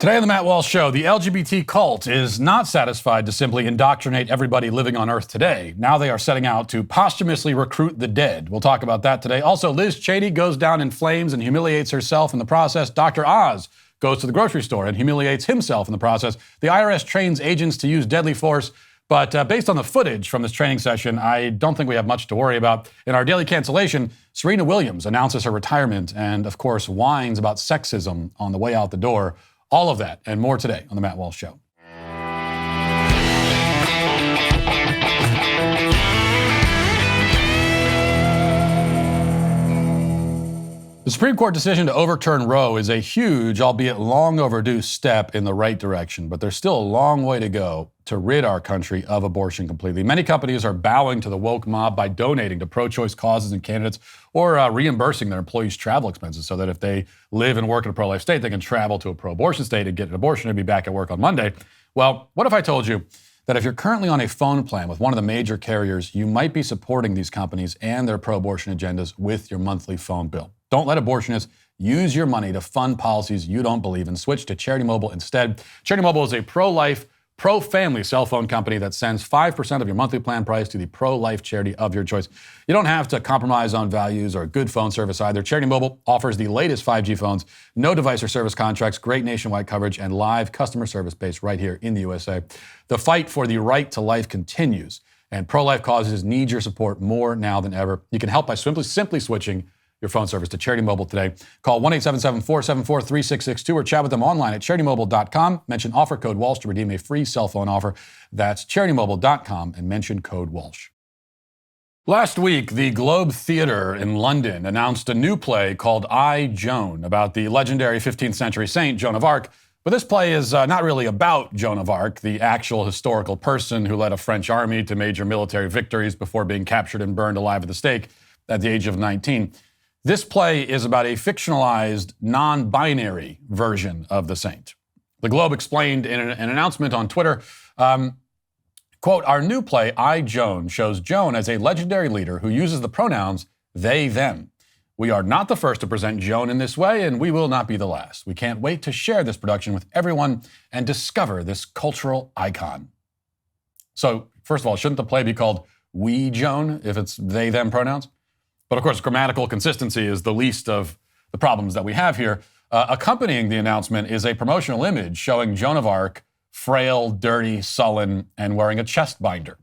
Today on the Matt Walsh Show, the LGBT cult is not satisfied to simply indoctrinate everybody living on Earth today. Now they are setting out to posthumously recruit the dead. We'll talk about that today. Also, Liz Cheney goes down in flames and humiliates herself in the process. Dr. Oz goes to the grocery store and humiliates himself in the process. The IRS trains agents to use deadly force. But based on the footage from this training session, I don't think we have much to worry about. In our Daily Cancellation, Serena Williams announces her retirement and, of course, whines about sexism on the way out the door. All of that and more today on The Matt Walsh Show. The Supreme Court decision to overturn Roe is a huge, albeit long overdue step in the right direction, but there's still a long way to go to rid our country of abortion completely. Many companies are bowing to the woke mob by donating to pro-choice causes and candidates or reimbursing their employees' travel expenses so that if they live and work in a pro-life state, they can travel to a pro-abortion state and get an abortion and be back at work on Monday. Well, what if I told you that if you're currently on a phone plan with one of the major carriers, you might be supporting these companies and their pro-abortion agendas with your monthly phone bill? Don't let abortionists use your money to fund policies you don't believe in. Switch to Charity Mobile instead. Charity Mobile is a pro-life, pro-family cell phone company that sends 5% of your monthly plan price to the pro-life charity of your choice. You don't have to compromise on values or good phone service either. Charity Mobile offers the latest 5G phones, no device or service contracts, great nationwide coverage, and live customer service based right here in the USA. The fight for the right to life continues, and pro-life causes need your support more now than ever. You can help by simply switching your phone service to Charity Mobile today. Call 1-877-474-3662 or chat with them online at CharityMobile.com. Mention offer code Walsh to redeem a free cell phone offer. That's CharityMobile.com and mention code Walsh. Last week, the Globe Theatre in London announced a new play called I, Joan, about the legendary 15th century saint Joan of Arc. But this play is not really about Joan of Arc, the actual historical person who led a French army to major military victories before being captured and burned alive at the stake at the age of 19. This play is about a fictionalized, non-binary version of the saint. The Globe explained in an announcement on Twitter, quote, "Our new play, I, Joan, shows Joan as a legendary leader who uses the pronouns they, them. We are not the first to present Joan in this way, and we will not be the last. We can't wait to share this production with everyone and discover this cultural icon." So, first of all, shouldn't the play be called We, Joan, if it's they, them pronouns? But of course, grammatical consistency is the least of the problems that we have here. Accompanying the announcement is a promotional image showing Joan of Arc, frail, dirty, sullen, and wearing a chest binder.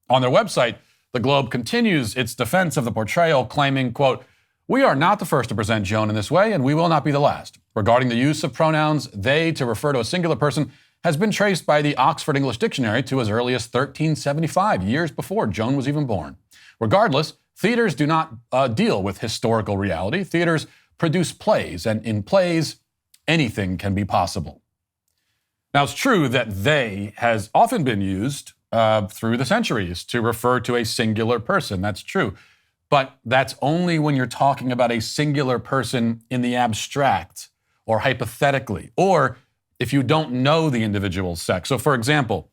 On their website, the Globe continues its defense of the portrayal, claiming, quote, "We are not the first to present Joan in this way, and we will not be the last. Regarding the use of pronouns they to refer to a singular person has been traced by the Oxford English Dictionary to as early as 1375, years before Joan was even born. Regardless, theaters do not deal with historical reality. Theaters produce plays, and in plays, anything can be possible." Now, it's true that they has often been used through the centuries to refer to a singular person. That's true. But that's only when you're talking about a singular person in the abstract or hypothetically, or if you don't know the individual's sex. So, for example,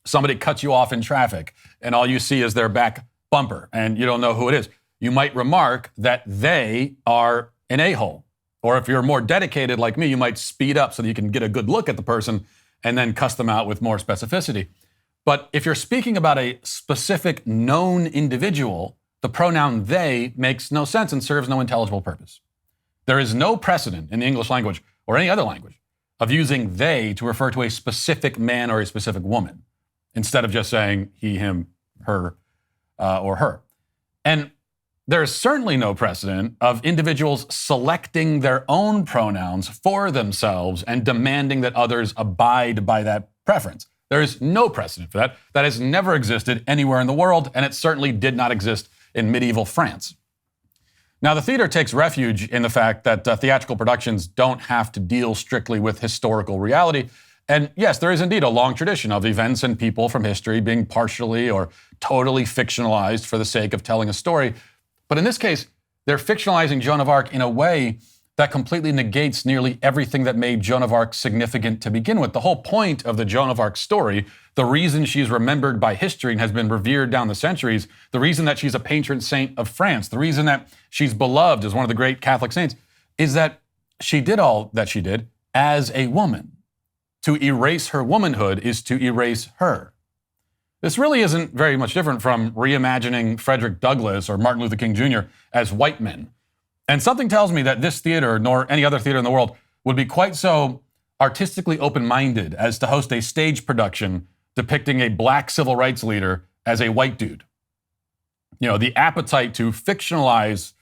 somebody cuts you off in traffic and all you see is their back bumper and you don't know who it is. You might remark that they are an a-hole. Or if you're more dedicated like me, you might speed up so that you can get a good look at the person and then cuss them out with more specificity. But if you're speaking about a specific known individual, the pronoun they makes no sense and serves no intelligible purpose. There is no precedent in the English language or any other language of using they to refer to a specific man or a specific woman instead of just saying he, him, her, or her. And there is certainly no precedent of individuals selecting their own pronouns for themselves and demanding that others abide by that preference. There is no precedent for that. That has never existed anywhere in the world, and it certainly did not exist in medieval France. Now, the theater takes refuge in the fact that theatrical productions don't have to deal strictly with historical reality. And yes, there is indeed a long tradition of events and people from history being partially or totally fictionalized for the sake of telling a story. But in this case, they're fictionalizing Joan of Arc in a way that completely negates nearly everything that made Joan of Arc significant to begin with. The whole point of the Joan of Arc story, the reason she's remembered by history and has been revered down the centuries, the reason that she's a patron saint of France, the reason that she's beloved as one of the great Catholic saints, is that she did all that she did as a woman. to erase her womanhood is to erase her. This really isn't very much different from reimagining Frederick Douglass or Martin Luther King Jr. as white men. And something tells me that this theater, nor any other theater in the world, would be quite so artistically open-minded as to host a stage production depicting a black civil rights leader as a white dude. You know, the appetite to fictionalize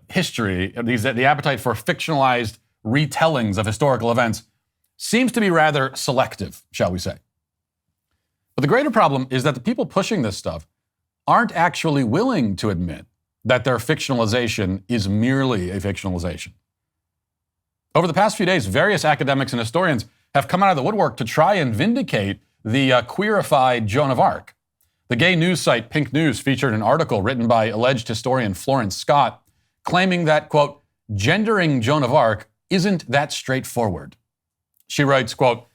history, the appetite for fictionalized retellings of historical events seems to be rather selective, shall we say. But the greater problem is that the people pushing this stuff aren't actually willing to admit that their fictionalization is merely a fictionalization. Over the past few days, various academics and historians have come out of the woodwork to try and vindicate the queerified Joan of Arc. The gay news site Pink News featured an article written by alleged historian Florence Scott claiming that, quote, gendering Joan of Arc isn't that straightforward. She writes, quote,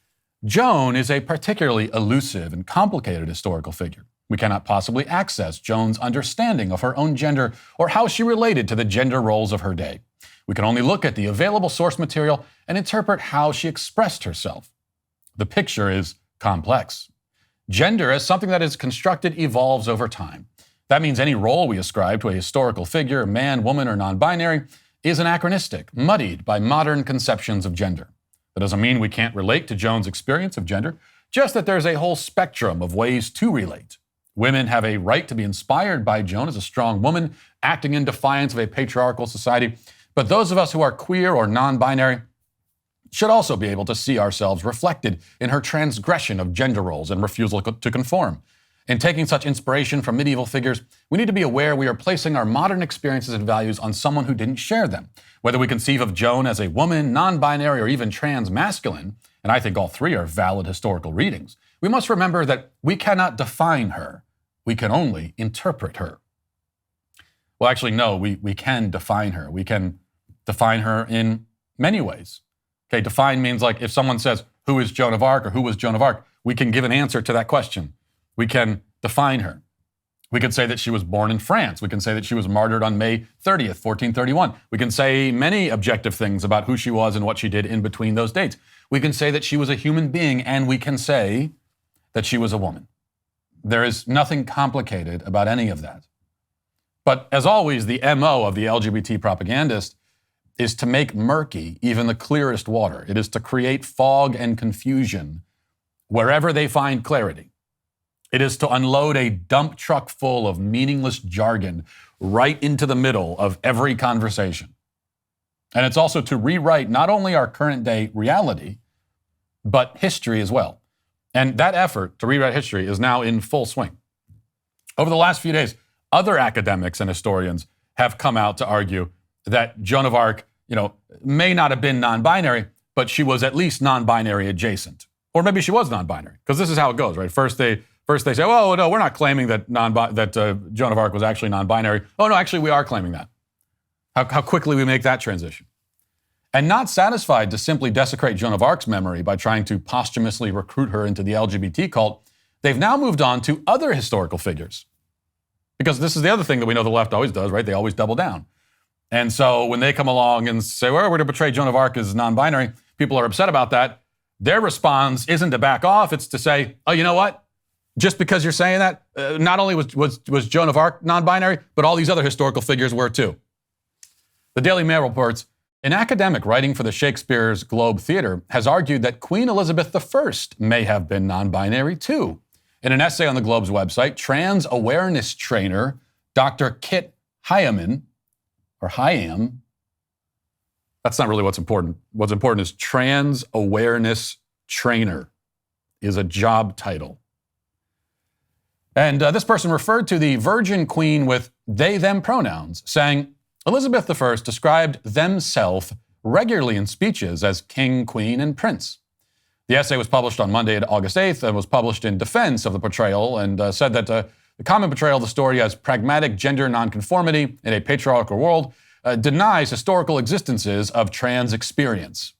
Joan is a particularly elusive and complicated historical figure. We cannot possibly access Joan's understanding of her own gender or how she related to the gender roles of her day. We can only look at the available source material and interpret how she expressed herself. The picture is complex. Gender, as something that is constructed, evolves over time. That means any role we ascribe to a historical figure, man, woman, or non-binary, is anachronistic, muddied by modern conceptions of gender. That doesn't mean we can't relate to Joan's experience of gender, just that there's a whole spectrum of ways to relate. Women have a right to be inspired by Joan as a strong woman, acting in defiance of a patriarchal society. But those of us who are queer or non-binary should also be able to see ourselves reflected in her transgression of gender roles and refusal to conform. In taking such inspiration from medieval figures, we need to be aware we are placing our modern experiences and values on someone who didn't share them. Whether we conceive of Joan as a woman, non-binary, or even trans-masculine, and I think all three are valid historical readings, we must remember that we cannot define her. We can only interpret her. Well, actually, no, we can define her. We can define her in many ways. Okay, define means like if someone says, who is Joan of Arc or who was Joan of Arc, we can give an answer to that question. We can define her. We can say that she was born in France. We can say that she was martyred on May 30th, 1431. We can say many objective things about who she was and what she did in between those dates. We can say that she was a human being, and we can say that she was a woman. There is nothing complicated about any of that. But as always, the MO of the LGBT propagandist is to make murky even the clearest water. It is to create fog and confusion wherever they find clarity. It is to unload a dump truck full of meaningless jargon right into the middle of every conversation. And it's also to rewrite not only our current day reality, but history as well. And that effort to rewrite history is now in full swing. Over the last few days, other academics and historians have come out to argue that Joan of Arc, may not have been non-binary, but she was at least non-binary adjacent. Or maybe she was non-binary, because this is how it goes, right? First they say, oh, no, we're not claiming that Joan of Arc was actually non-binary. Oh, no, actually, we are claiming that. How quickly we make that transition. And not satisfied to simply desecrate Joan of Arc's memory by trying to posthumously recruit her into the LGBT cult, they've now moved on to other historical figures. Because this is the other thing that we know the left always does, right? They always double down. And so when they come along and say, well, we're to portray Joan of Arc as non-binary, people are upset about that. Their response isn't to back off, it's to say, oh, you know what? Just because you're saying that, not only was Joan of Arc non-binary, but all these other historical figures were too. The Daily Mail reports, an academic writing for the Shakespeare's Globe Theatre has argued that Queen Elizabeth I may have been non-binary too. In an essay on the Globe's website, trans awareness trainer Dr. Kit Hyam, that's not really what's important. What's important is trans awareness trainer is a job title. And this person referred to the Virgin Queen with they-them pronouns, saying, Elizabeth I described themself regularly in speeches as king, queen, and prince. The essay was published on Monday, August 8th, and was published in defense of the portrayal and said that the common portrayal of the story as pragmatic gender nonconformity in a patriarchal world denies historical existences of trans experience.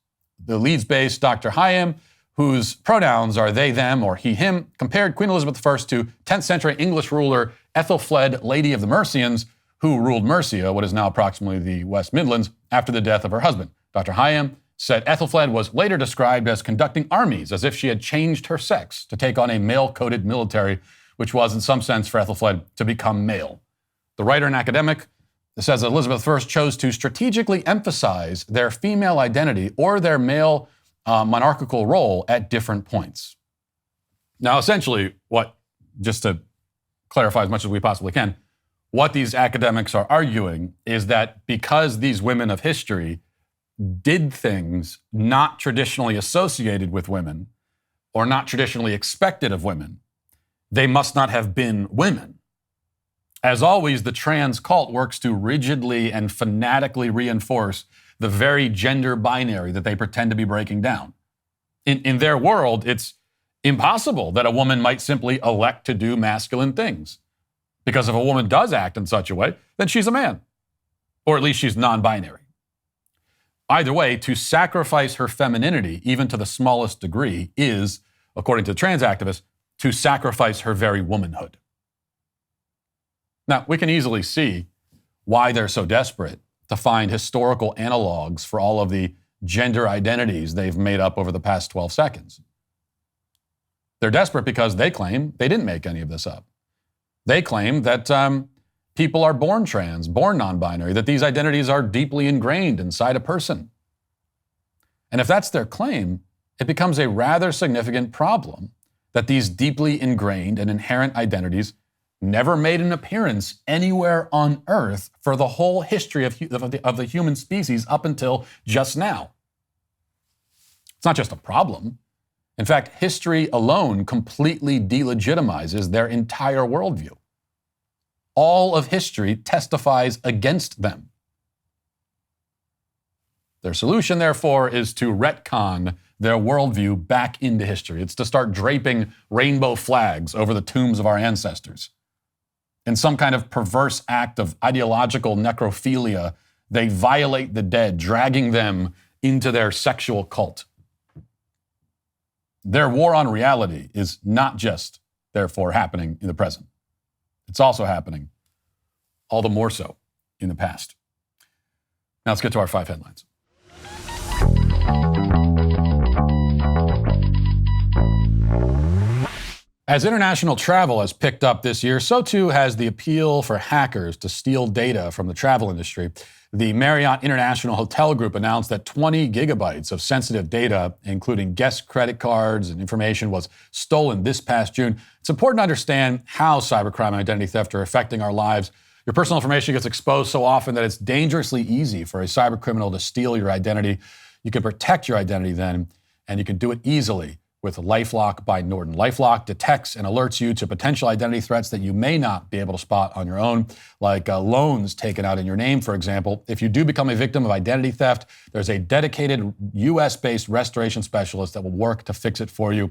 The Leeds-based Dr. Hyam, whose pronouns are they, them, or he, him, compared Queen Elizabeth I to 10th century English ruler Ethelfled, Lady of the Mercians, who ruled Mercia, what is now approximately the West Midlands, after the death of her husband. Dr. Hyam said Ethelfled was later described as conducting armies as if she had changed her sex to take on a male-coded military, which was, in some sense, for Ethelfled to become male. The writer and academic says that Elizabeth I chose to strategically emphasize their female identity or their male monarchical role at different points. Now, essentially, just to clarify as much as we possibly can, what these academics are arguing is that because these women of history did things not traditionally associated with women or not traditionally expected of women, they must not have been women. As always, the trans cult works to rigidly and fanatically reinforce the very gender binary that they pretend to be breaking down. In their world, it's impossible that a woman might simply elect to do masculine things. Because if a woman does act in such a way, then she's a man. Or at least she's non-binary. Either way, to sacrifice her femininity, even to the smallest degree, is, according to the trans activists, to sacrifice her very womanhood. Now, we can easily see why they're so desperate to find historical analogs for all of the gender identities they've made up over the past 12 seconds. They're desperate because they claim they didn't make any of this up. They claim that people are born trans, born non-binary, that these identities are deeply ingrained inside a person. And if that's their claim, it becomes a rather significant problem that these deeply ingrained and inherent identities never made an appearance anywhere on Earth for the whole history of the human species up until just now. It's not just a problem. In fact, history alone completely delegitimizes their entire worldview. All of history testifies against them. Their solution, therefore, is to retcon their worldview back into history. It's to start draping rainbow flags over the tombs of our ancestors. In some kind of perverse act of ideological necrophilia, they violate the dead, dragging them into their sexual cult. Their war on reality is not just, therefore, happening in the present. It's also happening, all the more so, in the past. Now let's get to our 5 headlines. As international travel has picked up this year, so too has the appeal for hackers to steal data from the travel industry. The Marriott International Hotel Group announced that 20 gigabytes of sensitive data, including guest credit cards and information, was stolen this past June. It's important to understand how cybercrime and identity theft are affecting our lives. Your personal information gets exposed so often that it's dangerously easy for a cybercriminal to steal your identity. You can protect your identity then, and you can do it easily with LifeLock by Norton. LifeLock detects and alerts you to potential identity threats that you may not be able to spot on your own, like loans taken out in your name, for example. If you do become a victim of identity theft, there's a dedicated US-based restoration specialist that will work to fix it for you.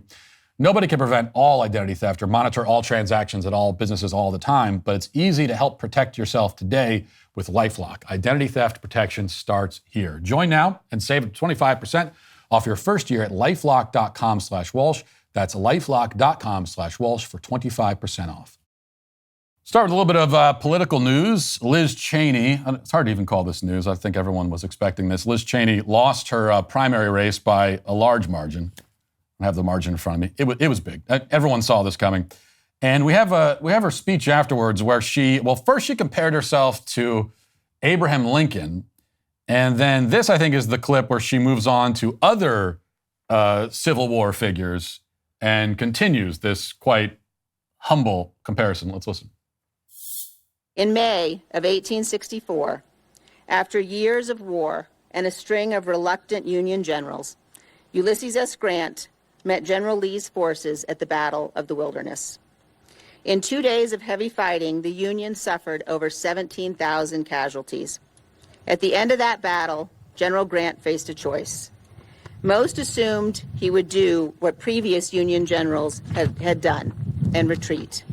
Nobody can prevent all identity theft or monitor all transactions at all businesses all the time, but it's easy to help protect yourself today with LifeLock. Identity theft protection starts here. Join now and save 25% off your first year at lifelock.com/Walsh. That's lifelock.com/Walsh for 25% off. Start with a little bit of political news. Liz Cheney, it's hard to even call this news. I think everyone was expecting this. Liz Cheney lost her primary race by a large margin. I have the margin in front of me. It was big. Everyone saw this coming. And we have her speech afterwards where first she compared herself to Abraham Lincoln. And then this, I think, is the clip where she moves on to other Civil War figures and continues this quite humble comparison. Let's listen. In May of 1864, after years of war and a string of reluctant Union generals, Ulysses S. Grant met General Lee's forces at the Battle of the Wilderness. In 2 days of heavy fighting, the Union suffered over 17,000 casualties. At the end of that battle, General Grant faced a choice. Most assumed he would do what previous Union generals had done and retreat.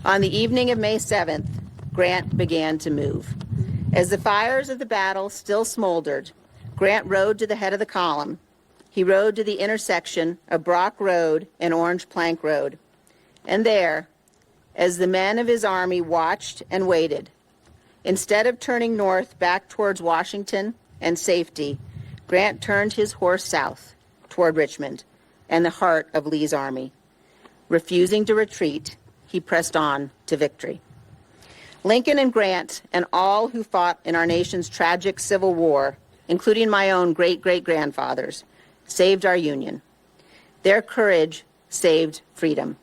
On the evening of May 7th, Grant began to move. As the fires of the battle still smoldered, Grant rode to the head of the column. He rode to the intersection of Brock Road and Orange Plank Road. And there, as the men of his army watched and waited, instead of turning north back towards Washington and safety, Grant turned his horse south toward Richmond and the heart of Lee's army. Refusing to retreat, he pressed on to victory. Lincoln and Grant and all who fought in our nation's tragic Civil War, including my own great-great-grandfathers, saved our Union. Their courage saved freedom.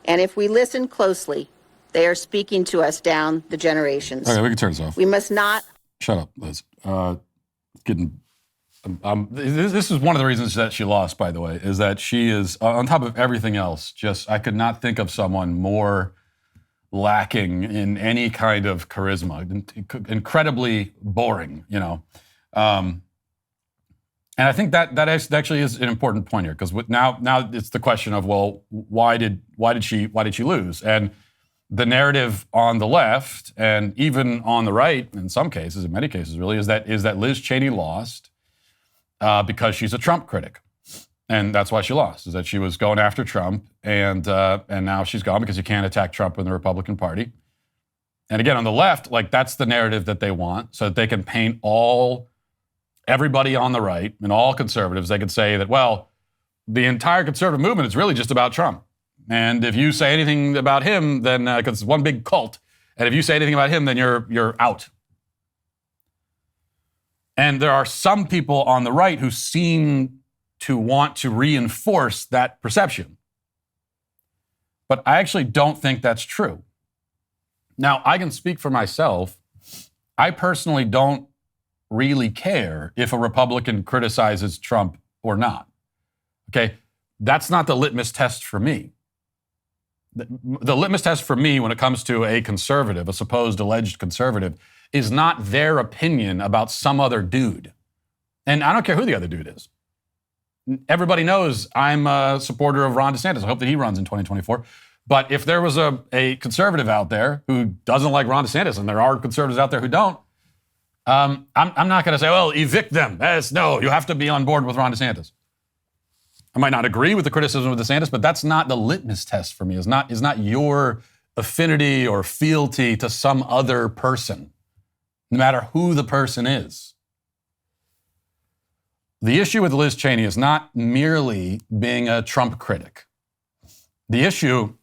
And if we listen closely, they are speaking to us down the generations. Okay, we can turn this off. We must not... Shut up, Liz. This is one of the reasons that she lost, by the way, is that she is, on top of everything else, I could not think of someone more lacking in any kind of charisma, incredibly boring, you know. And I think that actually is an important point here, because now it's the question of, well, why did she lose? And the narrative on the left and even on the right, in some cases, in many cases, really, is that Liz Cheney lost because she's a Trump critic, and that's why she lost. Is that she was going after Trump, and now she's gone because you can't attack Trump in the Republican Party. And again, on the left, like, that's the narrative that they want, so that they can paint everybody on the right and all conservatives. They could say that, well, the entire conservative movement is really just about Trump. And if you say anything about him, then, because it's one big cult, and if you say anything about him, then you're out. And there are some people on the right who seem to want to reinforce that perception. But I actually don't think that's true. Now, I can speak for myself. I personally don't really care if a Republican criticizes Trump or not. Okay? That's not the litmus test for me. The litmus test for me when it comes to a conservative, a supposed alleged conservative, is not their opinion about some other dude. And I don't care who the other dude is. Everybody knows I'm a supporter of Ron DeSantis. I hope that he runs in 2024. But if there was a conservative out there who doesn't like Ron DeSantis, and there are conservatives out there who don't, I'm not going to say, well, evict them. No, you have to be on board with Ron DeSantis. I might not agree with the criticism of DeSantis, but that's not the litmus test for me. Is not your affinity or fealty to some other person, no matter who the person is. The issue with Liz Cheney is not merely being a Trump critic. The issue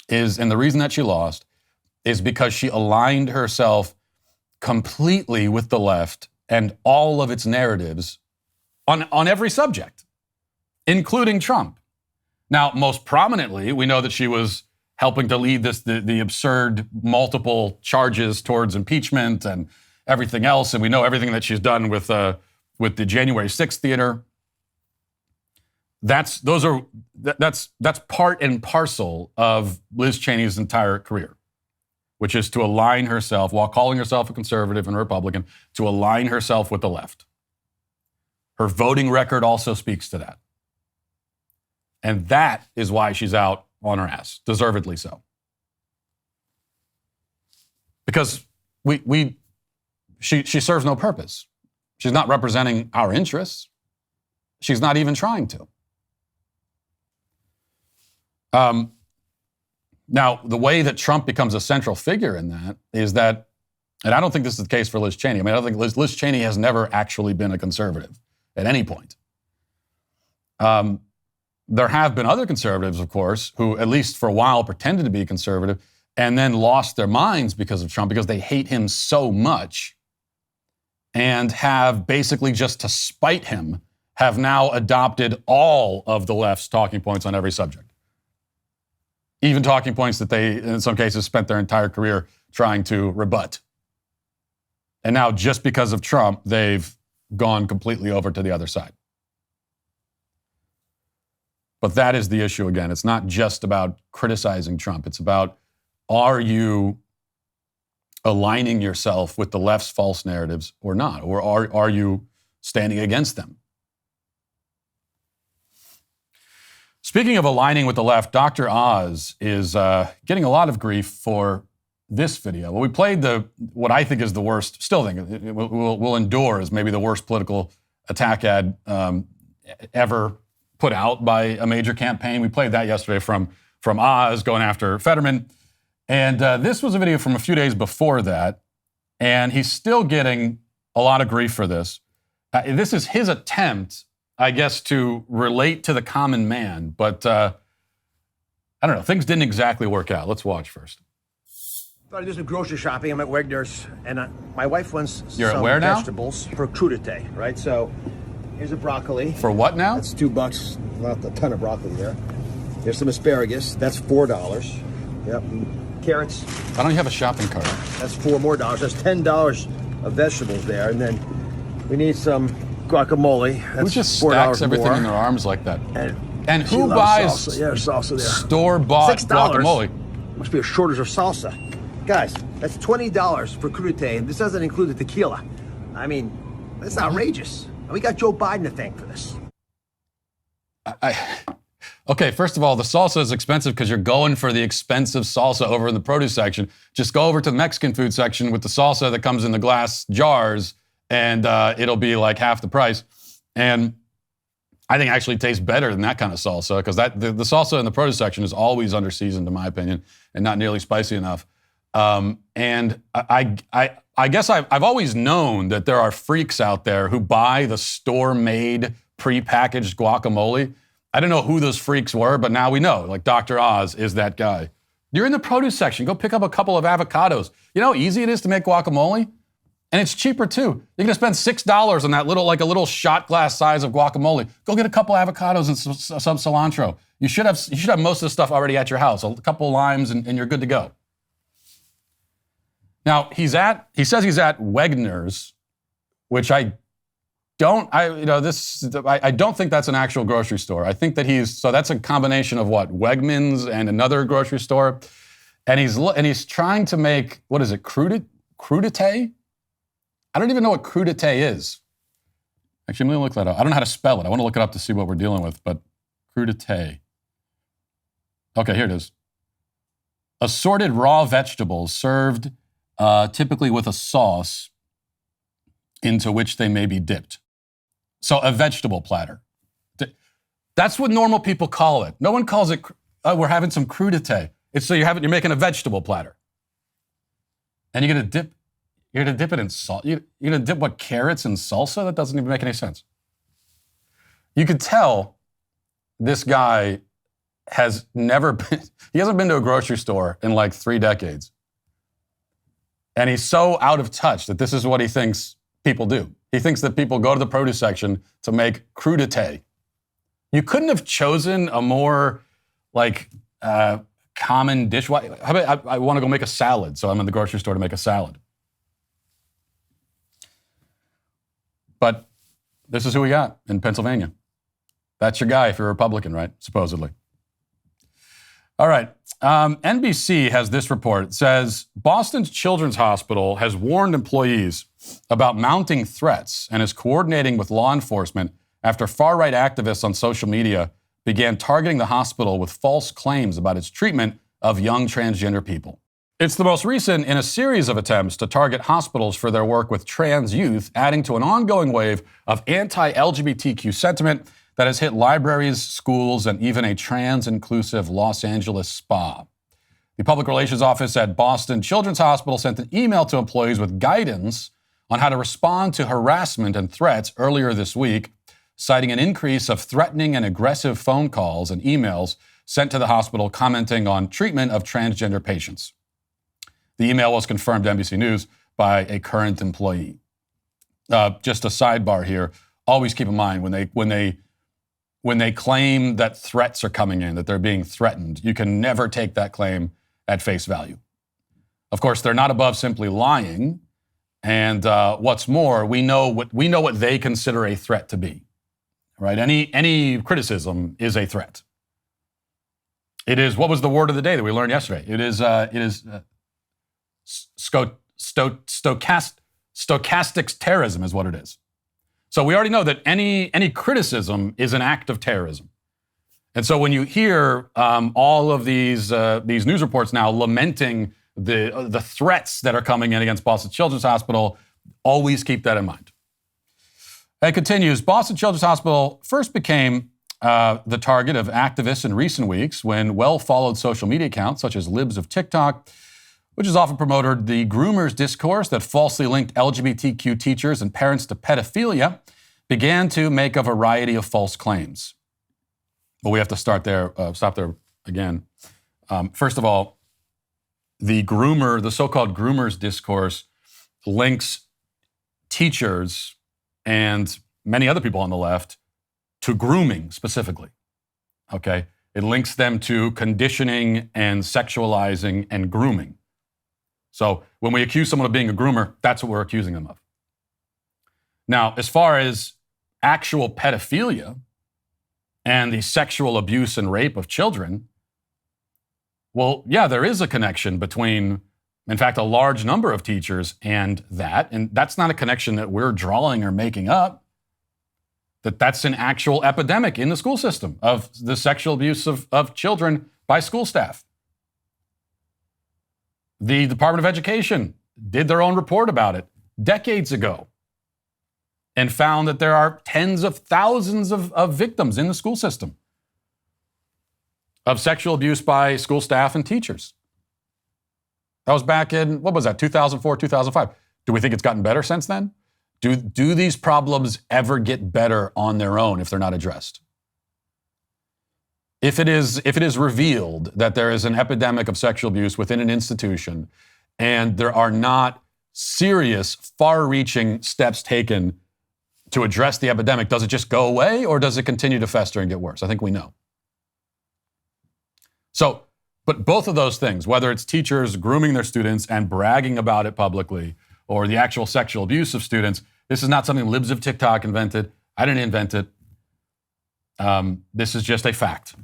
is, and the reason that she lost, is because she aligned herself completely with the left and all of its narratives on every subject, including Trump. Now, most prominently, we know that she was helping to lead the absurd multiple charges towards impeachment and everything else, and we know everything that she's done with the January 6th theater. That's part and parcel of Liz Cheney's entire career, which is to align herself, while calling herself a conservative and a Republican, to align herself with the left. Her voting record also speaks to that. And that is why she's out on her ass, deservedly so. Because she serves no purpose. She's not representing our interests. She's not even trying to. Now, the way that Trump becomes a central figure in that is that, and I don't think this is the case for Liz Cheney. I mean, I don't think Liz Cheney has never actually been a conservative at any point. There have been other conservatives, of course, who at least for a while pretended to be conservative and then lost their minds because of Trump, because they hate him so much and have basically, just to spite him, have now adopted all of the left's talking points on every subject. Even talking points that they, in some cases, spent their entire career trying to rebut. And now, just because of Trump, they've gone completely over to the other side. But that is the issue again. It's not just about criticizing Trump. It's about, are you aligning yourself with the left's false narratives or not? Or are you standing against them? Speaking of aligning with the left, Dr. Oz is getting a lot of grief for this video. Well, we played what I think is the worst, still think we'll endure as maybe the worst political attack ad ever put out by a major campaign. We played that yesterday from Oz going after Fetterman. And this was a video from a few days before that. And he's still getting a lot of grief for this. This is his attempt, I guess, to relate to the common man. But I don't know. Things didn't exactly work out. Let's watch first. Thought I'd do some grocery shopping. I'm at Wegner's, and my wife wants You're at some where now? vegetables for crudité, right? So here's a broccoli. For what now? That's $2. Not a ton of broccoli there. Here's some asparagus. That's $4. Yep. And carrots. Why don't you have a shopping cart? That's $4 more. That's $10 of vegetables there, and then we need some guacamole. That's Who just $4 stacks everything more. in their arms like that? And who she loves buys salsa. Yeah, there's salsa there. store-bought $6. guacamole? Must be a shortage of salsa. Guys, that's $20 for crudité, and this doesn't include the tequila. I mean, that's outrageous. And we got Joe Biden to thank for this. Okay, first of all, the salsa is expensive because you're going for the expensive salsa over in the produce section. Just go over to the Mexican food section with the salsa that comes in the glass jars, and it'll be like half the price. And I think it actually tastes better than that kind of salsa because the salsa in the produce section is always under-seasoned, in my opinion, and not nearly spicy enough. And I guess I've always known that there are freaks out there who buy the store-made, prepackaged guacamole. I don't know who those freaks were, but now we know. Like Dr. Oz is that guy. You're in the produce section. Go pick up a couple of avocados. You know how easy it is to make guacamole? And it's cheaper too. You're gonna spend $6 on that little a shot glass size of guacamole. Go get a couple avocados and some cilantro. You should have most of the stuff already at your house. A couple of limes and you're good to go. Now he says he's at Wegner's, which I don't think that's an actual grocery store. I think that that's a combination of what? Wegmans and another grocery store. And he's trying to make, what is it, crudité? I don't even know what crudité is. Actually, let me look that up. I don't know how to spell it. I want to look it up to see what we're dealing with, but crudité. Okay, here it is. Assorted raw vegetables served typically with a sauce into which they may be dipped. So a vegetable platter. That's what normal people call it. No one calls it, we're having some crudité. It's so you're making a vegetable platter. And you're going to dip it in salt. You're going to dip what, carrots in salsa? That doesn't even make any sense. You could tell this guy hasn't been to a grocery store in like 3 decades. And he's so out of touch that this is what he thinks people do. He thinks that people go to the produce section to make crudité. You couldn't have chosen a more common dish. How about I want to go make a salad, so I'm in the grocery store to make a salad. But this is who we got in Pennsylvania. That's your guy if you're a Republican, right? Supposedly. All right. NBC has this report. It says Boston's Children's Hospital has warned employees about mounting threats and is coordinating with law enforcement after far-right activists on social media began targeting the hospital with false claims about its treatment of young transgender people. It's the most recent in a series of attempts to target hospitals for their work with trans youth, adding to an ongoing wave of anti-LGBTQ sentiment that has hit libraries, schools, and even a trans-inclusive Los Angeles spa. The Public Relations Office at Boston Children's Hospital sent an email to employees with guidance on how to respond to harassment and threats earlier this week, citing an increase of threatening and aggressive phone calls and emails sent to the hospital commenting on treatment of transgender patients. The email was confirmed to NBC News by a current employee. Just a sidebar here. Always keep in mind when they claim that threats are coming in, that they're being threatened, you can never take that claim at face value. Of course, they're not above simply lying. And what's more, we know what they consider a threat to be. Right? Any criticism is a threat. It is. What was the word of the day that we learned yesterday? It is stochastic terrorism is what it is. So we already know that any criticism is an act of terrorism. And so when you hear all of these news reports now lamenting the threats that are coming in against Boston Children's Hospital, always keep that in mind. It continues. Boston Children's Hospital first became the target of activists in recent weeks when well-followed social media accounts such as Libs of TikTok, which has often promoted the groomers discourse that falsely linked LGBTQ teachers and parents to pedophilia, began to make a variety of false claims. But we have to stop there again. First of all, the so-called groomers discourse links teachers and many other people on the left to grooming specifically, okay? It links them to conditioning and sexualizing and grooming. So when we accuse someone of being a groomer, that's what we're accusing them of. Now, as far as actual pedophilia and the sexual abuse and rape of children, well, yeah, there is a connection between, in fact, a large number of teachers and that. And that's not a connection that we're drawing or making up. That's an actual epidemic in the school system of the sexual abuse of children by school staff. The Department of Education did their own report about it decades ago and found that there are tens of thousands of victims in the school system of sexual abuse by school staff and teachers. That was back in, 2004, 2005. Do we think it's gotten better since then? Do these problems ever get better on their own if they're not addressed? If it is revealed that there is an epidemic of sexual abuse within an institution and there are not serious, far-reaching steps taken to address the epidemic, does it just go away or does it continue to fester and get worse? I think we know. So, but both of those things, whether it's teachers grooming their students and bragging about it publicly, or the actual sexual abuse of students, this is not something libs of TikTok invented. I didn't invent it. This is just a fact.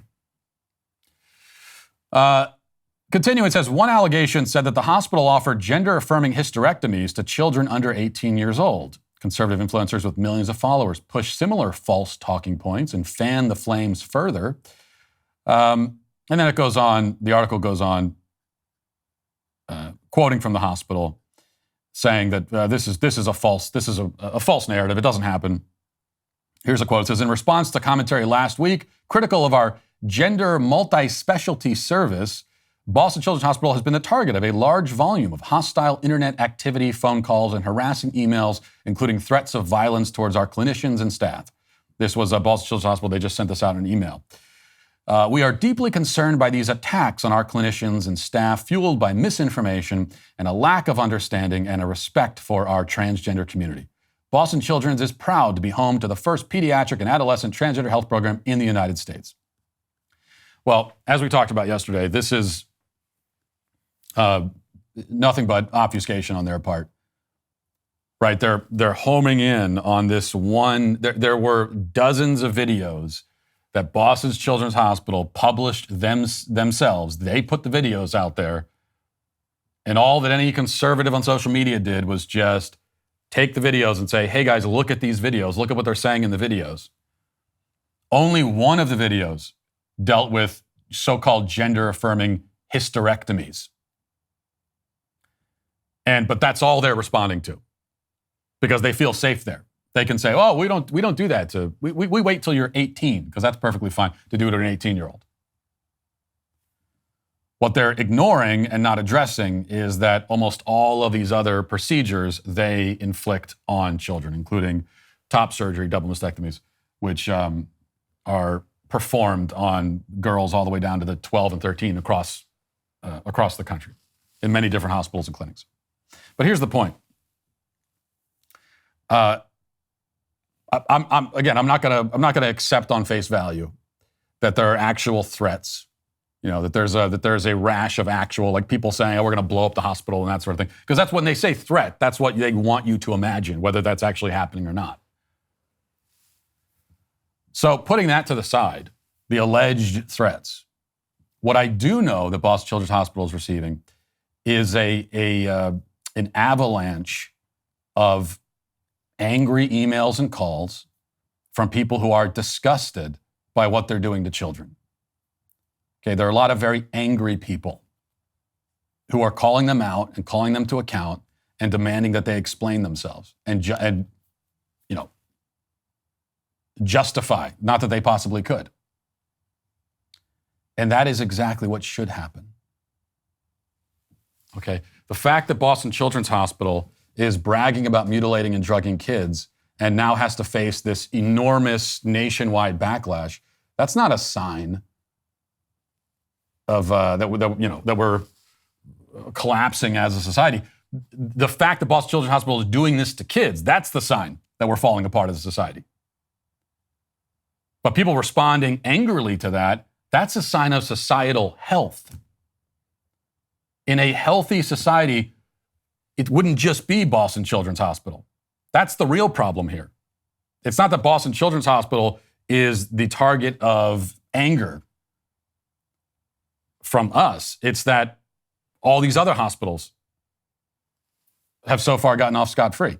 Continuing, it says, one allegation said that the hospital offered gender-affirming hysterectomies to children under 18 years old. Conservative influencers with millions of followers push similar false talking points and fan the flames further. And then it goes on, the article goes on, quoting from the hospital, saying that this is a false narrative. It doesn't happen. Here's a quote. It says, in response to commentary last week, critical of our gender multi-specialty service, Boston Children's Hospital has been the target of a large volume of hostile internet activity, phone calls, and harassing emails, including threats of violence towards our clinicians and staff. This was Boston Children's Hospital. They just sent this out in an email. We are deeply concerned by these attacks on our clinicians and staff, fueled by misinformation and a lack of understanding and a respect for our transgender community. Boston Children's is proud to be home to the first pediatric and adolescent transgender health program in the United States. Well, as we talked about yesterday, this is nothing but obfuscation on their part. Right? They're homing in on this one. There were dozens of videos that Boston Children's Hospital published themselves. They put the videos out there. And all that any conservative on social media did was just take the videos and say, hey guys, look at these videos. Look at what they're saying in the videos. Only one of the videos dealt with so-called gender-affirming hysterectomies. But that's all they're responding to because they feel safe there. They can say, oh, we don't do that. We wait till you're 18 because that's perfectly fine to do it to an 18-year-old. What they're ignoring and not addressing is that almost all of these other procedures they inflict on children, including top surgery, double mastectomies, which are performed on girls all the way down to the 12 and 13 across the country in many different hospitals and clinics. But here's the point. I'm not gonna accept on face value that there are actual threats. You know, that there's a rash of actual, like people saying, oh, we're gonna blow up the hospital and that sort of thing. Because that's when they say threat, that's what they want you to imagine, whether that's actually happening or not. So putting that to the side, the alleged threats, what I do know that Boston Children's Hospital is receiving is an avalanche of angry emails and calls from people who are disgusted by what they're doing to children. Okay, there are a lot of very angry people who are calling them out and calling them to account and demanding that they explain themselves and justify, not that they possibly could. And that is exactly what should happen. Okay, the fact that Boston Children's Hospital is bragging about mutilating and drugging kids and now has to face this enormous nationwide backlash, that's not a sign of that we're collapsing as a society. The fact that Boston Children's Hospital is doing this to kids, that's the sign that we're falling apart as a society. But people responding angrily to that, that's a sign of societal health. In a healthy society, it wouldn't just be Boston Children's Hospital. That's the real problem here. It's not that Boston Children's Hospital is the target of anger from us. It's that all these other hospitals have so far gotten off scot-free.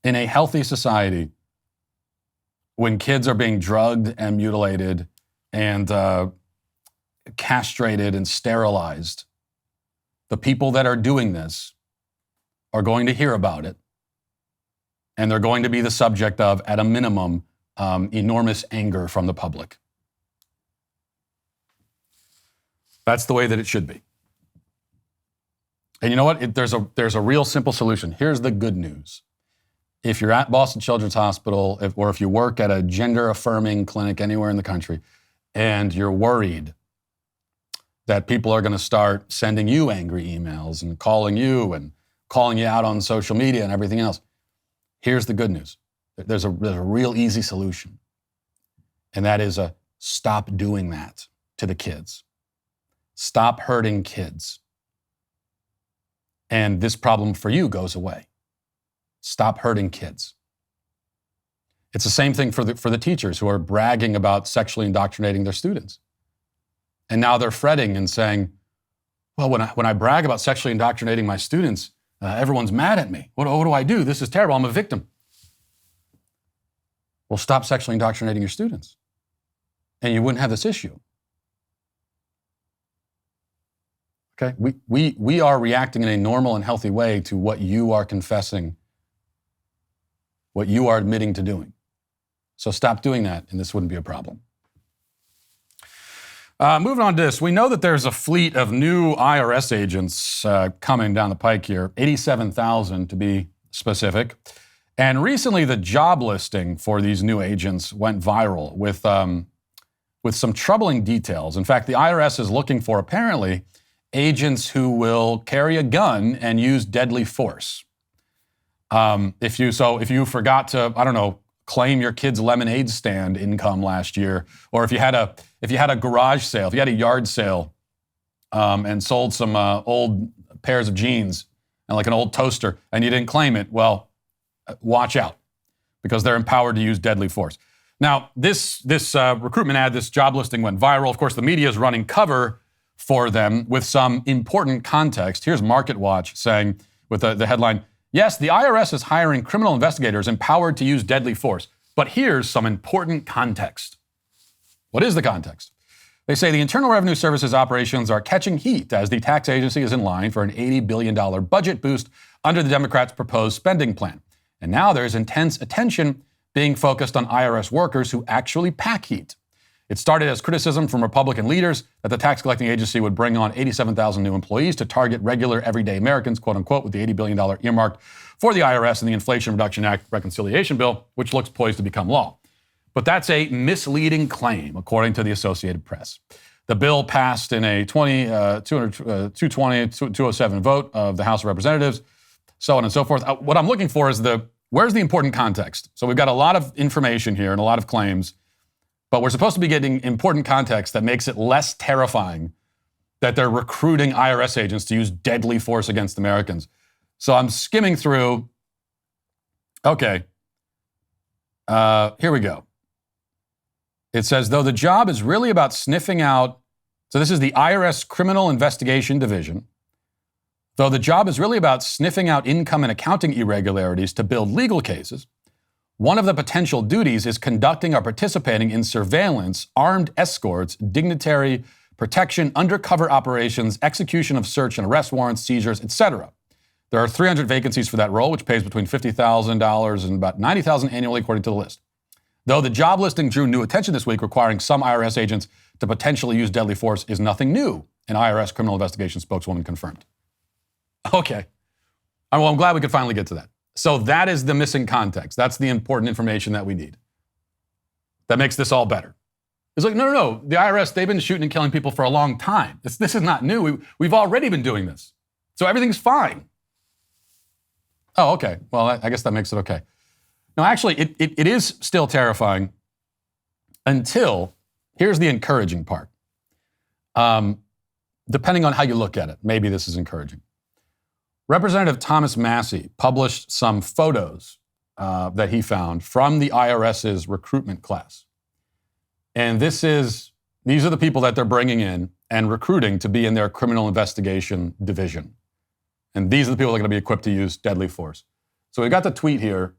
In a healthy society, when kids are being drugged and mutilated and castrated and sterilized, the people that are doing this are going to hear about it, and they're going to be the subject of, at a minimum, enormous anger from the public. That's the way that it should be. And you know what? There's a real simple solution. Here's the good news. If you're at Boston Children's Hospital, or if you work at a gender-affirming clinic anywhere in the country, and you're worried that people are going to start sending you angry emails and calling you out on social media and everything else, here's the good news. There's a real easy solution. And that is stop doing that to the kids. Stop hurting kids. And this problem for you goes away. Stop hurting kids. It's the same thing for the teachers who are bragging about sexually indoctrinating their students. And now they're fretting and saying, well, when I brag about sexually indoctrinating my students, everyone's mad at me. What do I do? This is terrible. I'm a victim. Well, stop sexually indoctrinating your students, and you wouldn't have this issue. Okay? We are reacting in a normal and healthy way to what you are confessing, what you are admitting to doing. So stop doing that, and this wouldn't be a problem. Moving on to this, we know that there's a fleet of new IRS agents coming down the pike here, 87,000 to be specific. And recently, the job listing for these new agents went viral with some troubling details. In fact, the IRS is looking for, apparently, agents who will carry a gun and use deadly force. If you forgot to, claim your kid's lemonade stand income last year, or if you had a garage sale, if you had a yard sale, and sold some old pairs of jeans and like an old toaster, and you didn't claim it, well, watch out, because they're empowered to use deadly force. Now, this recruitment ad, this job listing went viral. Of course, the media is running cover for them with some important context. Here's Market Watch saying, with the headline, yes, the IRS is hiring criminal investigators empowered to use deadly force. But here's some important context. What is the context? They say the Internal Revenue Service's operations are catching heat as the tax agency is in line for an $80 billion budget boost under the Democrats' proposed spending plan. And now there's intense attention being focused on IRS workers who actually pack heat. It started as criticism from Republican leaders that the tax collecting agency would bring on 87,000 new employees to target regular, everyday Americans, quote unquote, with the $80 billion earmarked for the IRS and the Inflation Reduction Act reconciliation bill, which looks poised to become law. But that's a misleading claim, according to the Associated Press. The bill passed in a 220-207 vote of the House of Representatives, so on and so forth. What I'm looking for is where's the important context? So we've got a lot of information here and a lot of claims, but we're supposed to be getting important context that makes it less terrifying that they're recruiting IRS agents to use deadly force against Americans. So I'm skimming through. Okay. Here we go. It says, though the job is really about sniffing out, so this is the IRS Criminal Investigation Division, though the job is really about sniffing out income and accounting irregularities to build legal cases, one of the potential duties is conducting or participating in surveillance, armed escorts, dignitary protection, undercover operations, execution of search and arrest warrants, seizures, etc. There are 300 vacancies for that role, which pays between $50,000 and about $90,000 annually, according to the list. Though the job listing drew new attention this week, requiring some IRS agents to potentially use deadly force is nothing new, an IRS criminal investigation spokeswoman confirmed. Okay. Well, I'm glad we could finally get to that. So that is the missing context. That's the important information that we need. That makes this all better. It's like, no. The IRS, they've been shooting and killing people for a long time. This is not new. We've already been doing this. So everything's fine. Oh, okay. Well, I guess that makes it okay. No, actually, it is still terrifying until, here's the encouraging part. Depending on how you look at it, maybe this is encouraging. Representative Thomas Massey published some photos that he found from the IRS's recruitment class. And these are the people that they're bringing in and recruiting to be in their criminal investigation division. And these are the people that are going to be equipped to use deadly force. So we got the tweet here,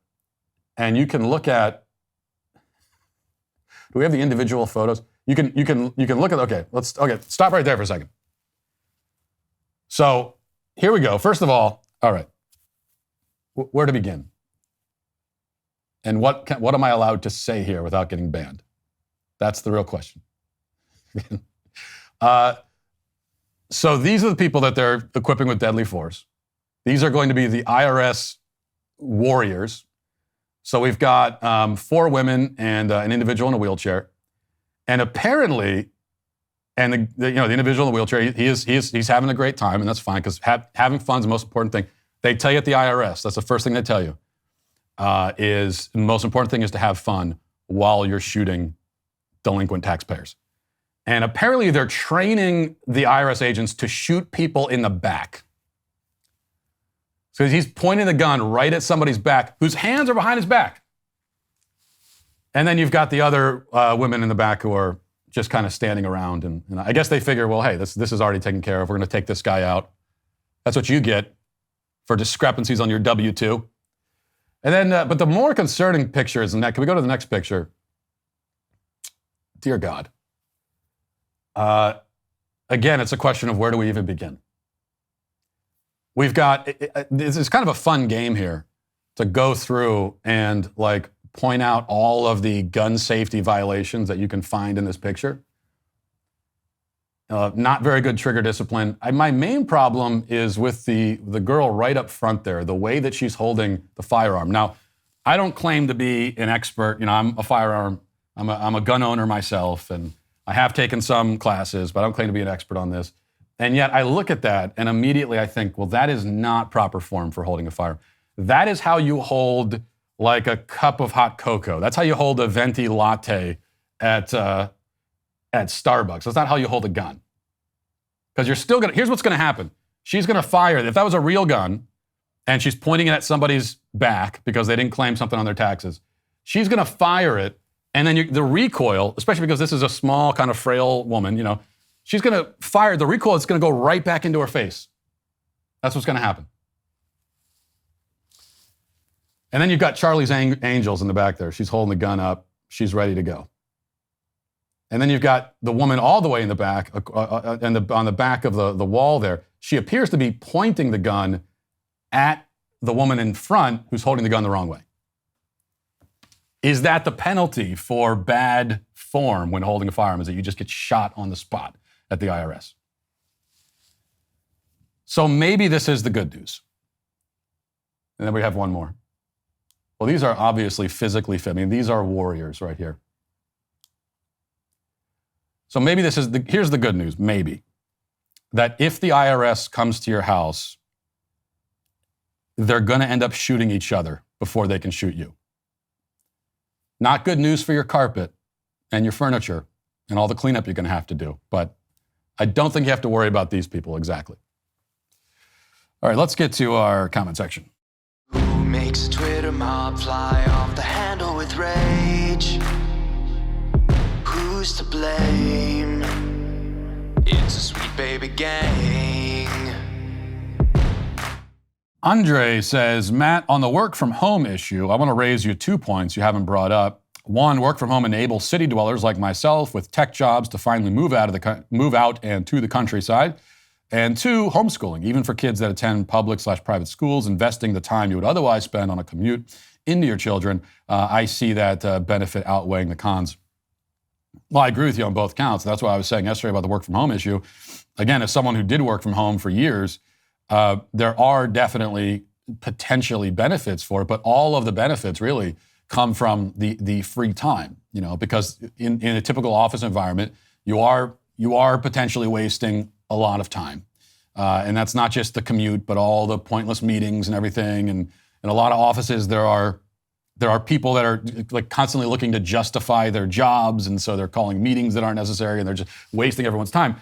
and you can look at, do we have the individual photos? You can look at, okay, stop right there for a second. So here we go. First of all right, where to begin? And what am I allowed to say here without getting banned? That's the real question. So these are the people that they're equipping with deadly force. These are going to be the IRS warriors. So we've got 4 women and an individual in a wheelchair. And apparently, the individual in the wheelchair, he's having a great time, and that's fine, because having fun is the most important thing. They tell you at the IRS, that's the first thing they tell you, is the most important thing is to have fun while you're shooting delinquent taxpayers. And apparently they're training the IRS agents to shoot people in the back. So he's pointing the gun right at somebody's back, whose hands are behind his back. And then you've got the other women in the back who are just kind of standing around. And I guess they figure, well, hey, this is already taken care of. We're going to take this guy out. That's what you get for discrepancies on your W-2. And then, but the more concerning picture is, can we go to the next picture? Dear God. Again, it's a question of where do we even begin? We've got, this is kind of a fun game here to go through and point out all of the gun safety violations that you can find in this picture. Not very good trigger discipline. My main problem is with the girl right up front there, the way that she's holding the firearm. Now, I don't claim to be an expert. I'm a gun owner myself, and I have taken some classes, but I don't claim to be an expert on this. And yet I look at that and immediately I think, well, that is not proper form for holding a firearm. That is how you hold like a cup of hot cocoa. That's how you hold a venti latte at Starbucks. That's not how you hold a gun. Because you're still here's what's gonna happen. She's gonna fire it. If that was a real gun and she's pointing it at somebody's back because they didn't claim something on their taxes, she's gonna fire it, and then the recoil, especially because this is a small, kind of frail woman, she's gonna fire, the recoil is gonna go right back into her face. That's what's gonna happen. And then you've got Charlie's Angels in the back there. She's holding the gun up. She's ready to go. And then you've got the woman all the way in the back, on the back of the wall there. She appears to be pointing the gun at the woman in front who's holding the gun the wrong way. Is that the penalty for bad form when holding a firearm, is that you just get shot on the spot at the IRS? So maybe this is the good news. And then we have one more. Well, these are obviously physically fit. These are warriors right here. So maybe here's the good news, maybe. That if the IRS comes to your house, they're gonna end up shooting each other before they can shoot you. Not good news for your carpet and your furniture and all the cleanup you're gonna have to do, but I don't think you have to worry about these people exactly. All right, let's get to our comment section. Who makes a Twitter mob fly off the handle with rage? Who's to blame? It's a sweet baby gang. Andre says, Matt, on the work from home issue, I want to raise you 2 points you haven't brought up. One, work from home enables city dwellers like myself with tech jobs to finally move out and to the countryside. And 2, homeschooling, even for kids that attend public/private schools, investing the time you would otherwise spend on a commute into your children. I see that benefit outweighing the cons. Well, I agree with you on both counts. That's why I was saying yesterday about the work from home issue. Again, as someone who did work from home for years, there are definitely potentially benefits for it, but all of the benefits really come from the free time, because in a typical office environment, you are potentially wasting a lot of time. And that's not just the commute, but all the pointless meetings and everything. And in a lot of offices, there are people that are like constantly looking to justify their jobs. And so they're calling meetings that aren't necessary and they're just wasting everyone's time.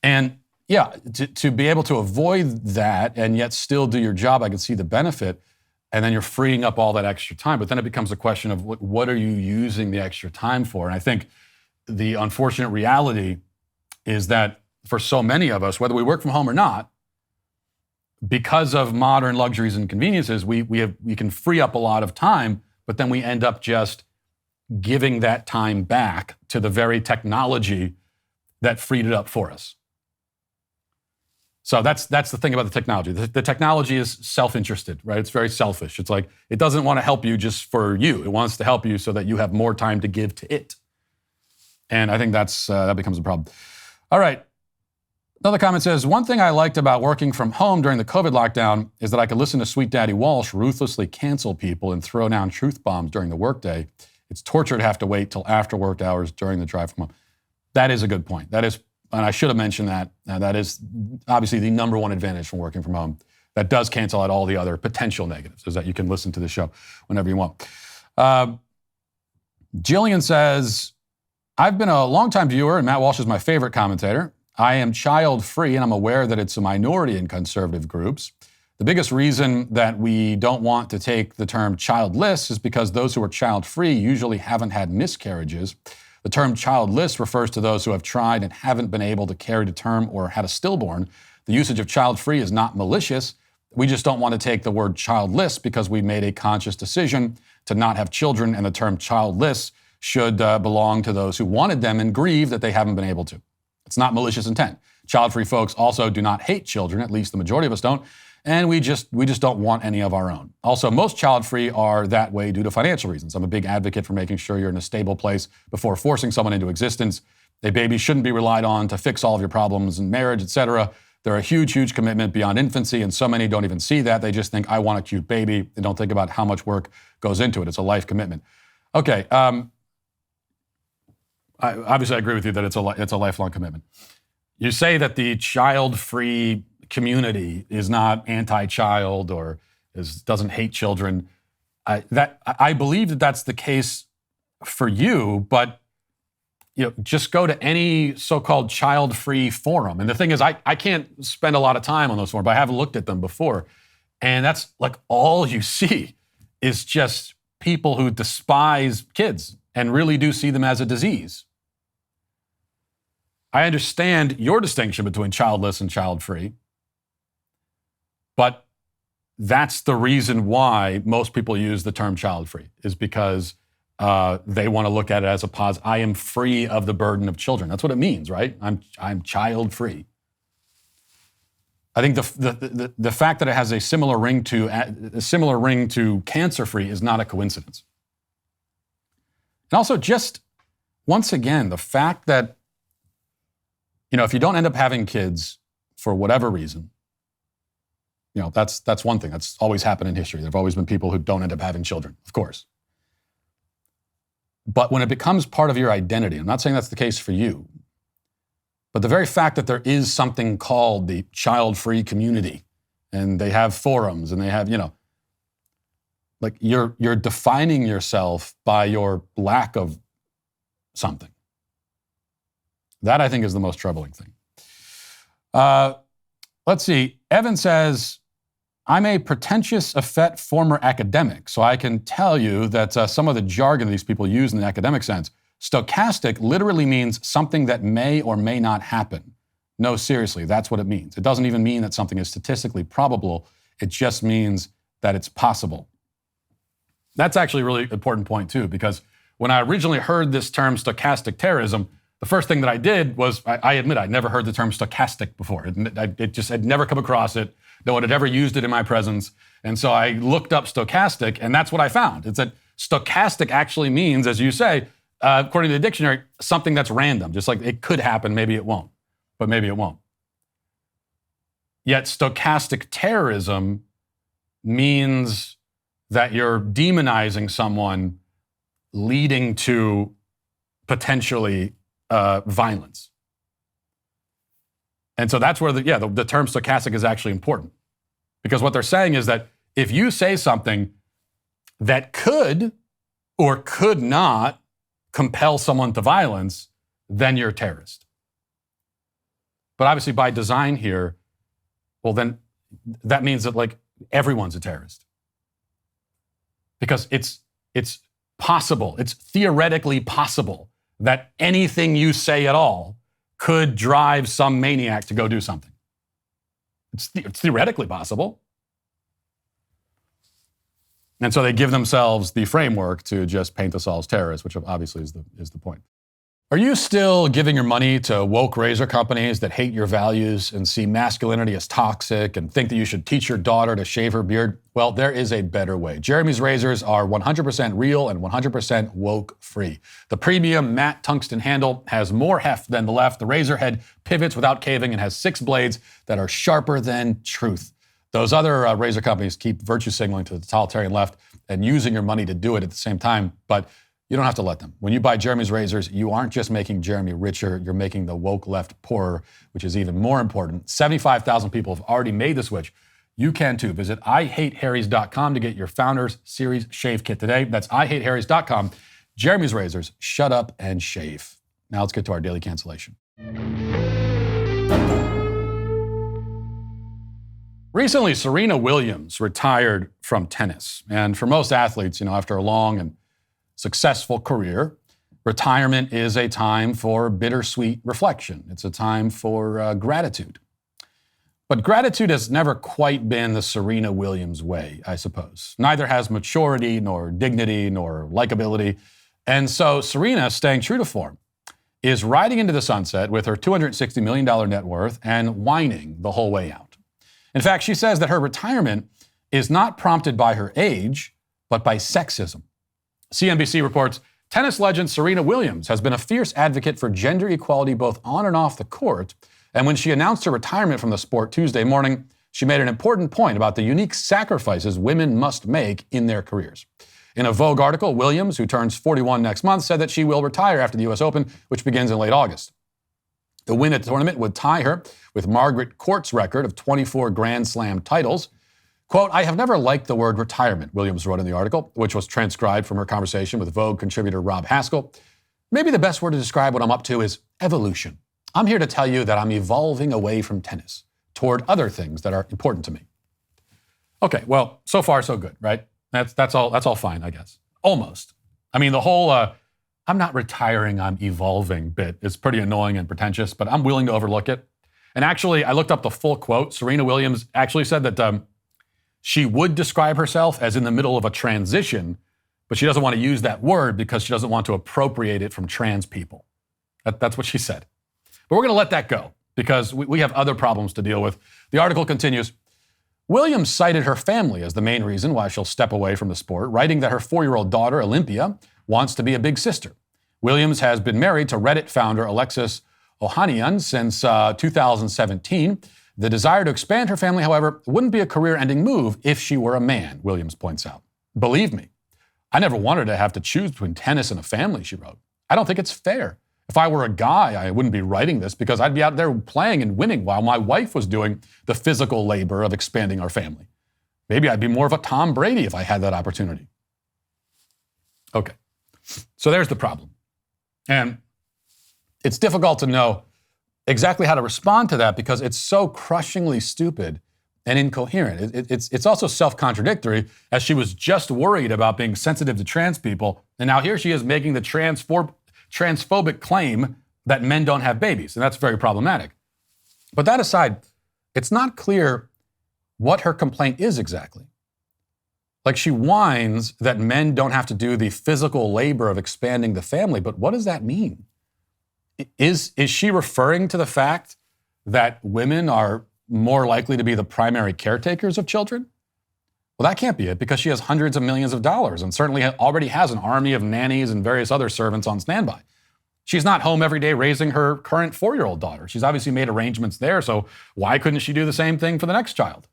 And yeah, to be able to avoid that and yet still do your job, I can see the benefit. And then you're freeing up all that extra time. But then it becomes a question of what are you using the extra time for? And I think the unfortunate reality is that for so many of us, whether we work from home or not, because of modern luxuries and conveniences, we can free up a lot of time, but then we end up just giving that time back to the very technology that freed it up for us. So that's the thing about the technology. The technology is self-interested, right? It's very selfish. It's like, it doesn't want to help you just for you. It wants to help you so that you have more time to give to it. And I think that becomes a problem. All right. Another comment says, one thing I liked about working from home during the COVID lockdown is that I could listen to Sweet Daddy Walsh ruthlessly cancel people and throw down truth bombs during the workday. It's torture to have to wait till after work hours during the drive from home. That is a good point. That is, and I should have mentioned that. That is obviously the number one advantage from working from home. That does cancel out all the other potential negatives, is that you can listen to the show whenever you want. Jillian says, I've been a longtime viewer, and Matt Walsh is my favorite commentator. I am child-free, and I'm aware that it's a minority in conservative groups. The biggest reason that we don't want to take the term childless is because those who are child-free usually haven't had miscarriages. The term childless refers to those who have tried and haven't been able to carry to term or had a stillborn. The usage of child-free is not malicious. We just don't want to take the word childless because we made a conscious decision to not have children, and the term childless should belong to those who wanted them and grieve that they haven't been able to. It's not malicious intent. Child-free folks also do not hate children, at least the majority of us don't, and we just don't want any of our own. Also, most child-free are that way due to financial reasons. I'm a big advocate for making sure you're in a stable place before forcing someone into existence. A baby shouldn't be relied on to fix all of your problems in marriage, etc. They're a huge, huge commitment beyond infancy, and so many don't even see that. They just think, I want a cute baby. They don't think about how much work goes into it. It's a life commitment. Okay, obviously I agree with you that it's a lifelong commitment. You say that the child-free community is not anti-child or doesn't hate children. I believe that that's the case for you, but just go to any so-called child-free forum. And the thing is, I can't spend a lot of time on those forums, but I have looked at them before. And that's like all you see is just people who despise kids and really do see them as a disease. I understand your distinction between childless and child-free, but that's the reason why most people use the term child-free, is because they want to look at it as a positive. I am free of the burden of children. That's what it means, right? I'm child-free. I think the fact that it has a similar ring to cancer-free is not a coincidence. And also, just once again, the fact that if you don't end up having kids for whatever reason, that's one thing. That's always happened in history. There have always been people who don't end up having children, of course. But when it becomes part of your identity, I'm not saying that's the case for you, but the very fact that there is something called the child-free community, and they have forums, and they have, like you're defining yourself by your lack of something. That, I think, is the most troubling thing. Let's see. Evan says, I'm a pretentious, effete former academic, so I can tell you that some of the jargon these people use in the academic sense, stochastic literally means something that may or may not happen. No, seriously, that's what it means. It doesn't even mean that something is statistically probable. It just means that it's possible. That's actually a really important point, too, because when I originally heard this term stochastic terrorism, the first thing that I did was, I admit I'd never heard the term stochastic before. I'd never come across it. No one had ever used it in my presence. And so I looked up stochastic, and that's what I found. It's that stochastic actually means, as you say, according to the dictionary, something that's random. Just like it could happen, maybe it won't, but maybe it won't. Yet stochastic terrorism means that you're demonizing someone, leading to potentially violence. And so that's where the term stochastic is actually important. Because what they're saying is that if you say something that could or could not compel someone to violence, then you're a terrorist. But obviously by design here, well then that means that like everyone's a terrorist. Because it's possible, it's theoretically possible that anything you say at all could drive some maniac to go do something. It's theoretically possible. And so they give themselves the framework to just paint us all as terrorists, which obviously is the point. Are you still giving your money to woke razor companies that hate your values and see masculinity as toxic and think that you should teach your daughter to shave her beard? Well, there is a better way. Jeremy's razors are 100% real and 100% woke free. The premium matte tungsten handle has more heft than the left. The razor head pivots without caving and has 6 blades that are sharper than truth. Those other razor companies keep virtue signaling to the totalitarian left and using your money to do it at the same time, but you don't have to let them. When you buy Jeremy's razors, you aren't just making Jeremy richer, you're making the woke left poorer, which is even more important. 75,000 people have already made the switch. You can too. Visit IHateHarrys.com to get your Founders Series Shave Kit today. That's IHateHarrys.com. Jeremy's razors, shut up and shave. Now let's get to our daily cancellation. Recently, Serena Williams retired from tennis. And for most athletes, after a long and successful career, retirement is a time for bittersweet reflection. It's a time for gratitude. But gratitude has never quite been the Serena Williams way, I suppose. Neither has maturity, nor dignity, nor likability. And so Serena, staying true to form, is riding into the sunset with her $260 million net worth and whining the whole way out. In fact, she says that her retirement is not prompted by her age, but by sexism. CNBC reports, tennis legend Serena Williams has been a fierce advocate for gender equality both on and off the court. And when she announced her retirement from the sport Tuesday morning, she made an important point about the unique sacrifices women must make in their careers. In a Vogue article, Williams, who turns 41 next month, said that she will retire after the U.S. Open, which begins in late August. The win at the tournament would tie her with Margaret Court's record of 24 Grand Slam titles. Quote, I have never liked the word retirement, Williams wrote in the article, which was transcribed from her conversation with Vogue contributor Rob Haskell. Maybe the best word to describe what I'm up to is evolution. I'm here to tell you that I'm evolving away from tennis toward other things that are important to me. Okay, well, so far so good, right? That's all fine, I guess. Almost. I mean, the whole I'm not retiring, I'm evolving bit is pretty annoying and pretentious, but I'm willing to overlook it. And actually, I looked up the full quote. Serena Williams actually said that she would describe herself as in the middle of a transition, but she doesn't want to use that word because she doesn't want to appropriate it from trans people. That's what she said. But we're going to let that go because we have other problems to deal with. The article continues. Williams cited her family as the main reason why she'll step away from the sport, writing that her 4-year-old daughter, Olympia, wants to be a big sister. Williams has been married to Reddit founder Alexis Ohanian since 2017. The desire to expand her family, however, wouldn't be a career-ending move if she were a man, Williams points out. Believe me, I never wanted to have to choose between tennis and a family, she wrote. I don't think it's fair. If I were a guy, I wouldn't be writing this because I'd be out there playing and winning while my wife was doing the physical labor of expanding our family. Maybe I'd be more of a Tom Brady if I had that opportunity. Okay, so there's the problem. And it's difficult to know exactly how to respond to that because it's so crushingly stupid and incoherent. It's also self-contradictory, as she was just worried about being sensitive to trans people, and now here she is making the transphobic claim that men don't have babies, and that's very problematic. But that aside, it's not clear what her complaint is exactly. Like, she whines that men don't have to do the physical labor of expanding the family, but what does that mean? Is she referring to the fact that women are more likely to be the primary caretakers of children? Well, that can't be it because she has hundreds of millions of dollars and certainly already has an army of nannies and various other servants on standby. She's not home every day raising her current 4-year-old daughter. She's obviously made arrangements there, so why couldn't she do the same thing for the next child?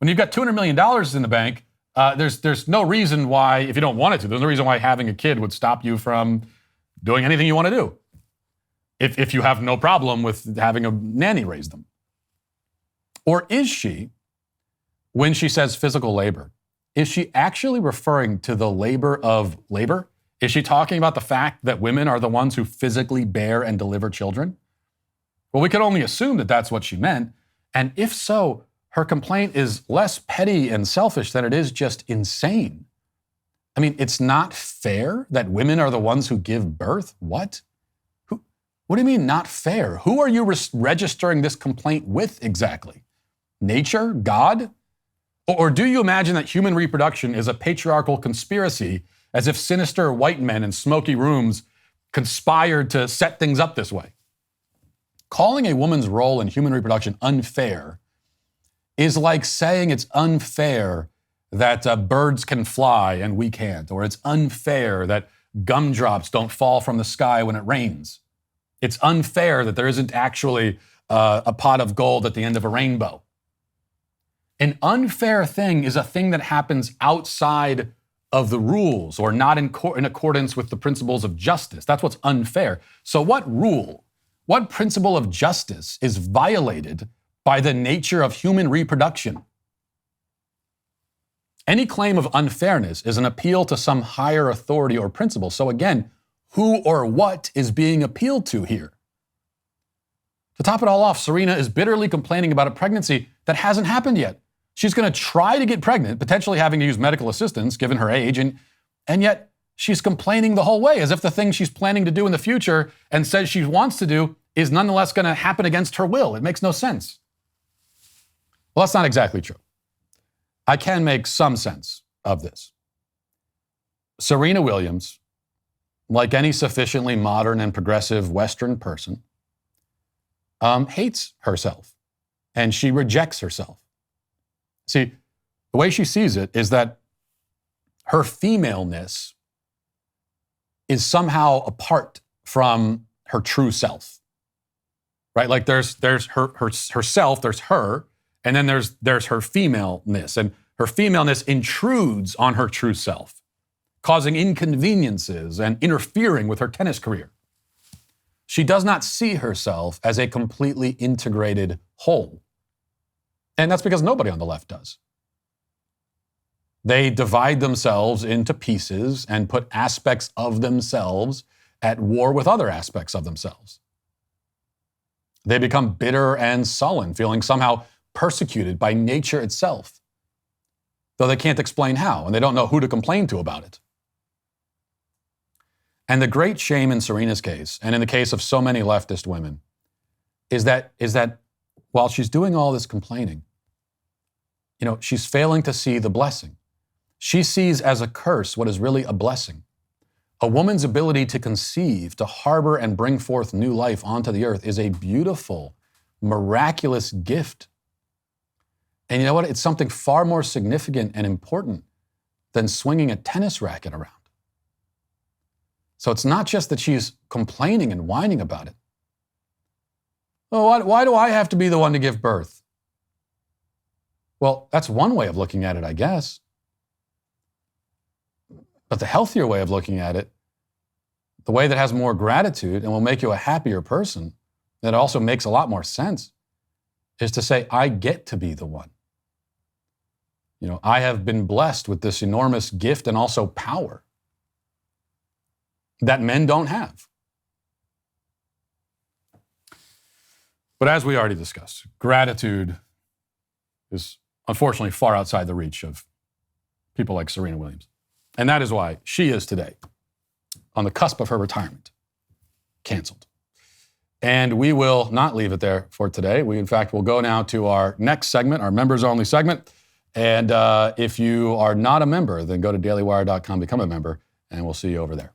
When you've got $200 million in the bank, there's no reason why, if you don't want it to, there's no reason why having a kid would stop you from doing anything you want to do. If you have no problem with having a nanny raise them. Or is she, when she says physical labor, is she actually referring to the labor of labor? Is she talking about the fact that women are the ones who physically bear and deliver children? Well, we can only assume that that's what she meant. And if so, her complaint is less petty and selfish than it is just insane. I mean, it's not fair that women are the ones who give birth? What? What do you mean not fair? Who are you registering this complaint with exactly? Nature? God? Or do you imagine that human reproduction is a patriarchal conspiracy, as if sinister white men in smoky rooms conspired to set things up this way? Calling a woman's role in human reproduction unfair is like saying it's unfair that birds can fly and we can't, or it's unfair that gumdrops don't fall from the sky when it rains. It's unfair that there isn't actually a pot of gold at the end of a rainbow. An unfair thing is a thing that happens outside of the rules or not in accordance with the principles of justice. That's what's unfair. So what rule, what principle of justice is violated by the nature of human reproduction? Any claim of unfairness is an appeal to some higher authority or principle. So again, who or what is being appealed to here? To top it all off, Serena is bitterly complaining about a pregnancy that hasn't happened yet. She's going to try to get pregnant, potentially having to use medical assistance given her age, and yet she's complaining the whole way as if the thing she's planning to do in the future and says she wants to do is nonetheless going to happen against her will. It makes no sense. Well, that's not exactly true. I can make some sense of this. Serena Williams, like any sufficiently modern and progressive Western person, hates herself and she rejects herself. See, the way she sees it is that her femaleness is somehow apart from her true self, right? Like there's herself, there's her, and then there's her femaleness, and her femaleness intrudes on her true self, causing inconveniences and interfering with her tennis career. She does not see herself as a completely integrated whole. And that's because nobody on the left does. They divide themselves into pieces and put aspects of themselves at war with other aspects of themselves. They become bitter and sullen, feeling somehow persecuted by nature itself, though they can't explain how, and they don't know who to complain to about it. And the great shame in Serena's case, and in the case of so many leftist women, is that while she's doing all this complaining, she's failing to see the blessing. She sees as a curse what is really a blessing. A woman's ability to conceive, to harbor and bring forth new life onto the earth is a beautiful, miraculous gift. And you know what? It's something far more significant and important than swinging a tennis racket around. So it's not just that she's complaining and whining about it. Oh, why do I have to be the one to give birth? Well, that's one way of looking at it, I guess. But the healthier way of looking at it, the way that has more gratitude and will make you a happier person, that also makes a lot more sense, is to say, I get to be the one. I have been blessed with this enormous gift and also power that men don't have. But as we already discussed, gratitude is unfortunately far outside the reach of people like Serena Williams. And that is why she is today, on the cusp of her retirement, canceled. And we will not leave it there for today. We, in fact, will go now to our next segment, our members-only segment. And if you are not a member, then go to dailywire.com, become a member, and we'll see you over there.